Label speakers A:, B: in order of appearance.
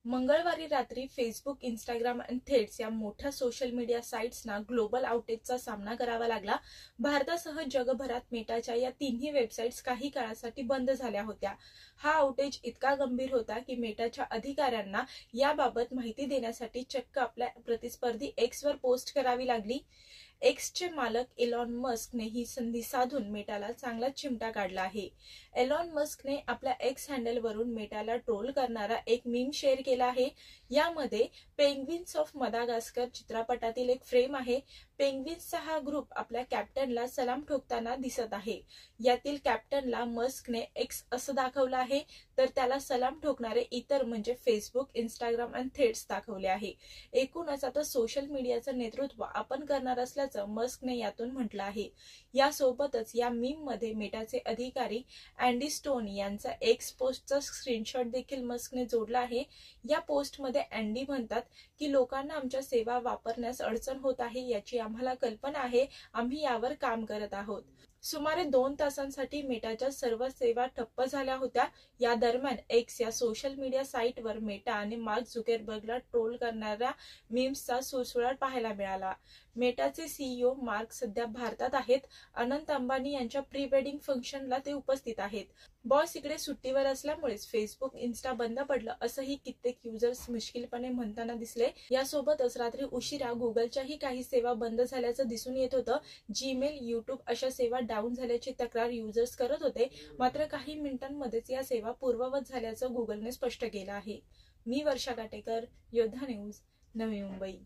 A: मंगळवारी रात्री Facebook, Instagram आणि थ्रेड्स या मोठ्या सोशल मीडिया साइट्सना ग्लोबल आउटेजचा सामना करावा लागला। भारतासह जगभरात मेटाच्या या तिन्ही वेबसाइट्स काही काळासाठी बंद झाल्या होत्या। हा आउटेज इतका गंभीर होता की मेटाच्या अधिकाऱ्यांना याबाबत माहिती देण्यासाठी चक्क आपल्या प्रतिस्पर्धी एक्सवर पोस्ट करावी लागली। एक्सचे मालक एलॉन मस्कने ही संधी साधून मेटाला चांगला चिमटा काढला आहे। एलॉन मस्कने आपल्या एक्स हँडलवरून मेटाला ट्रोल करणारा एक मीम शेअर केला आहे। यामध्ये पेंग्विन्स ऑफ मदागास्कर चित्रपटातील एक फ्रेम आहे। पेंग्विन्सचा हा ग्रुप आपल्या कॅप्टनला सलाम ठोकताना दिसत आहे। यातील कॅप्टनला मस्कने एक्स असं दाखवलं आहे, तर त्याला सलाम ठोकणारे इतर म्हणजे फेसबुक, इंस्टाग्राम आणि थ्रेड्स दाखवले आहे। एकूणच आता सोशल मीडियाचं नेतृत्व आपण करणार असल्याचं मस्कने यातून म्हटलं आहे। यासोबतच या मीम मध्ये मेटाचे अधिकारी अँडी स्टोन यांचा एक्स पोस्टचा स्क्रीनशॉट देखील मस्कने जोडला आहे। या पोस्टमध्ये अँडी म्हणतात की लोकांना आमच्या सेवा वापरण्यास अडचण होत आहे याची आम्हाला कल्पना आहे, आम्ही यावर काम करत आहोत। सुमारे 2 तासांसाठी मेटाच्या सर्व सेवा ठप्प झाल्या होत्या। या दरम्यान एक्स या सोशल मीडिया साइटवर मेटा आणि मार्क झुकरबर्गला ट्रोल करणाऱ्या मीम्सचा सुळसुळाट पाहायला मिळाला। मेटाचे सीईओ मार्क सध्या भारतात आहेत। अनंत अंबानी यांच्या प्री वेडिंग फंक्शनला ते उपस्थित आहेत। बॉस इकडे सुट्टीवर असल्यामुळेच फेसबुक, इन्स्टा बंद पडलं असंही कित्येक युजर्स मुश्किलपणे म्हणताना दिसले। यासोबतच रात्री उशिरा गुगलच्याही काही सेवा बंद झाल्याचं दिसून येत होतं। जीमेल, यूट्यूब अशा सेवा डाऊन झाल्याची तक्रार युजर्स करत होते, मात्र काही मिनिटांमध्येच या सेवा पूर्ववत झाल्याचं गुगलने स्पष्ट केलं आहे। मी वर्षा काटेकर, योद्धा न्यूज, नवी मुंबई।